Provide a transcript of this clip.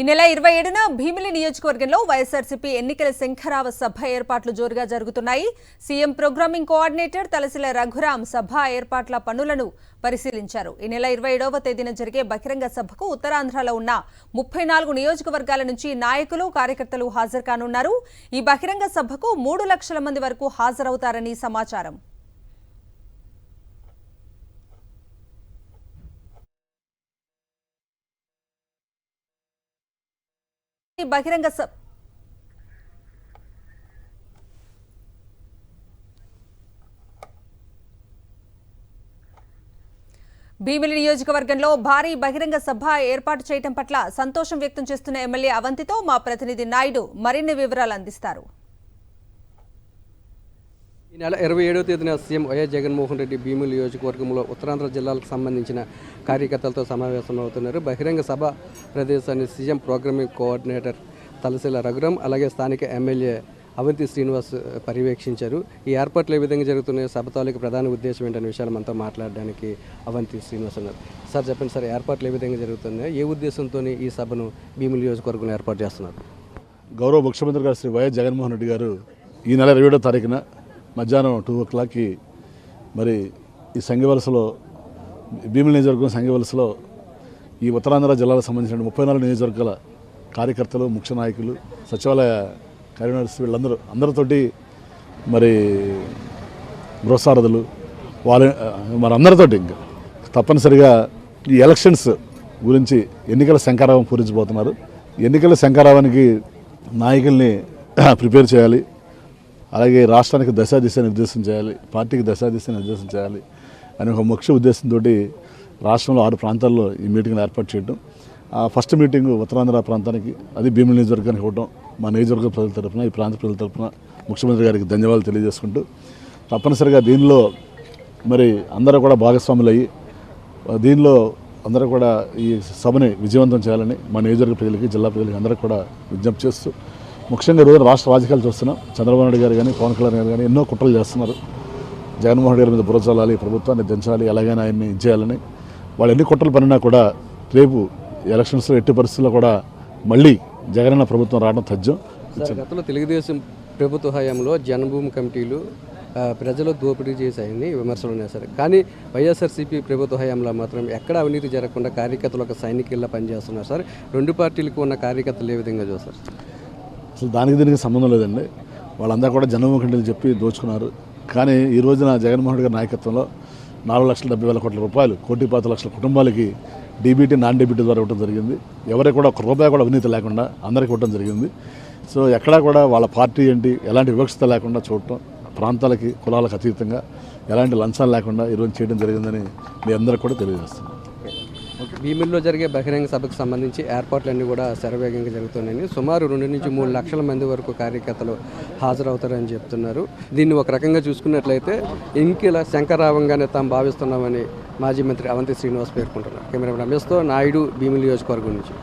ఈ నెల 27న భీమిలి నియోజకవర్గంలో వైఎస్ఆర్సీపీ ఎన్నికల శంఖరావ సభ ఏర్పాట్లు జోరుగా జరుగుతున్నాయి. CM programming coordinator Talasila Raghuram సభ ఏర్పాట్ల పనులను పరిశీలించారు. ఈ నెల 27వ తేదీన జరిగే బహిరంగ సభకు ఉత్తరాంధ్రలో ఉన్న 34 నియోజకవర్గాల నుంచి నాయకులు, కార్యకర్తలు హాజరు కానున్నారు. ఈ బహిరంగ సభకు 3 లక్షల మంది వరకు హాజరవుతారని సమాచారం. బహిరంగ భీమిలి నియోజకవర్గంలో భారీ బహిరంగ సభ ఏర్పాటు చేయడం పట్ల సంతోషం వ్యక్తం చేస్తున్న ఎమ్మెల్యే అవంతితో మా ప్రతినిధి నాయుడు మరిన్ని వివరాలు అందిస్తారు. ఈ నెల 27వ తేదీన సీఎం వైఎస్ జగన్మోహన్ రెడ్డి భీమిలి నియోజకవర్గంలో ఉత్తరాంధ్ర జిల్లాలకు సంబంధించిన కార్యకర్తలతో సమావేశమవుతున్నారు. బహిరంగ సభ ప్రదేశాన్ని CM programming coordinator Talasila Raghuram అలాగే స్థానిక ఎమ్మెల్యే అవంతి శ్రీనివాస్ పర్యవేక్షించారు. ఈ ఏర్పాట్లు ఏ విధంగా జరుగుతున్నాయి, సభ తాలూకు ప్రధాన ఉద్దేశం ఏంటనే విషయాలు మనతో మాట్లాడడానికి అవంతి శ్రీనివాస్ ఉన్నారు. సార్ చెప్పండి సార్, ఏర్పాట్లు ఏ విధంగా జరుగుతున్నాయి, ఏ ఉద్దేశంతో ఈ సభను భీమిలి నియోజకవర్గంలో ఏర్పాటు చేస్తున్నారు? గౌరవ ముఖ్యమంత్రి గారు శ్రీ వైఎస్ జగన్మోహన్ రెడ్డి గారు ఈ నెల 27వ తారీఖున మధ్యాహ్నం 2 o'clockకి మరి ఈ సంఘవలసలో భీమిలి నియోజకవర్గం సంఘవలసలో ఈ ఉత్తరాంధ్ర జిల్లాలకు సంబంధించిన 34 నియోజకవర్గాల కార్యకర్తలు, ముఖ్య నాయకులు, సచివాలయ కార్యదర్శి అందరితోటి మరి గృహసారథులు మరి అందరితోటి ఇంకా తప్పనిసరిగా ఈ ఎలక్షన్స్ గురించి ఎన్నికల శంఖారావం పూరించబోతున్నారు. ఎన్నికల శంఖారావానికి నాయకుల్ని ప్రిపేర్ చేయాలి, అలాగే రాష్ట్రానికి దశాదిశ నిర్దేశం చేయాలి, పార్టీకి దశాదిశ నిర్దేశం చేయాలి అనే ఒక ముఖ్య ఉద్దేశంతో రాష్ట్రంలో 6 ప్రాంతాల్లో ఈ మీటింగ్లు ఏర్పాటు చేయడం. ఫస్ట్ మీటింగ్ ఉత్తరాంధ్ర ప్రాంతానికి, అది భీమిలి నియోజకవర్గానికి ఇవ్వడం మా నియోజకవర్గ ప్రజల తరఫున, ఈ ప్రాంత ప్రజల తరఫున ముఖ్యమంత్రి గారికి ధన్యవాదాలు తెలియజేసుకుంటూ, తప్పనిసరిగా దీనిలో మరి అందరూ కూడా భాగస్వాములు అయ్యి దీనిలో అందరూ కూడా ఈ సభని విజయవంతం చేయాలని మా నియోజకవర్గ ప్రజలకి, జిల్లా ప్రజలకి అందరూ కూడా విజ్ఞప్తి చేస్తూ, ముఖ్యంగా ఈరోజు రాష్ట్ర రాజకీయాలు చూస్తున్నాం. చంద్రబాబు నాయుడు గారు కానీ, పవన్ కళ్యాణ్ గారు కానీ ఎన్నో కుట్రలు చేస్తున్నారు. జగన్మోహన్ రెడ్డి గారి మీద బుర్ర చల్లాలి, ప్రభుత్వాన్ని దించాలి, ఎలాగైనా ఆయన్ని ఇచ్చేయాలని వాళ్ళు ఎన్ని కుట్రలు పడినా కూడా రేపు ఎలక్షన్స్లో ఎట్టి పరిస్థితుల్లో కూడా మళ్ళీ జగనన్న ప్రభుత్వం రావడం తథ్యం. గతంలో తెలుగుదేశం ప్రభుత్వ హయాంలో జన్మభూమి కమిటీలు ప్రజలు దోపిడీ చేశాయని విమర్శలు ఉన్నాయి సార్. కానీ వైఎస్ఆర్సీపీ ప్రభుత్వ హయాంలో మాత్రం ఎక్కడ అవినీతి జరగకుండా కార్యకర్తలు ఒక సైనికుల్లా పనిచేస్తున్నారు సార్. 2 పార్టీలకు ఉన్న కార్యకర్తలు ఏ విధంగా చూస్తారు? అసలు దానికి దీనికి సంబంధం లేదండి. వాళ్ళందరూ కూడా జన్మభూమి కమిటీలు చెప్పి దోచుకున్నారు. కానీ ఈ రోజున జగన్మోహన్ రెడ్డి గారి నాయకత్వంలో 4,70,000 కోట్ల రూపాయలు 1,25,00,000 కుటుంబాలకి డీబీటీ, నాన్ డీబీటీ ద్వారా ఇవ్వడం జరిగింది. ఎవరికి కూడా 1 రూపాయి కూడా అవినీతి లేకుండా అందరికీ ఇవ్వడం జరిగింది. సో ఎక్కడా కూడా వాళ్ళ పార్టీ ఏంటి ఎలాంటి వివక్షత లేకుండా చూడటం, ప్రాంతాలకి కులాలకు అతీతంగా ఎలాంటి లంచాలు లేకుండా ఈరోజు చేయడం జరిగిందని మీ అందరికీ కూడా తెలియజేస్తున్నాను. భీమిలిలో జరిగే బహిరంగ సభకు సంబంధించి ఏర్పాట్లన్నీ కూడా శరవేగంగా జరుగుతున్నాయని, సుమారు 2 నుంచి 3 లక్షల మంది వరకు కార్యకర్తలు హాజరవుతారని చెప్తున్నారు. దీన్ని ఒక రకంగా చూసుకున్నట్లయితే ఎన్నికల శంఖారావంగానే తాము భావిస్తున్నామని మాజీ మంత్రి అవంతి శ్రీనివాస్ పేర్కొంటున్నారు. కెమెరా రమేష్తో నాయుడు, భీమిలి నియోజకవర్గం నుంచి.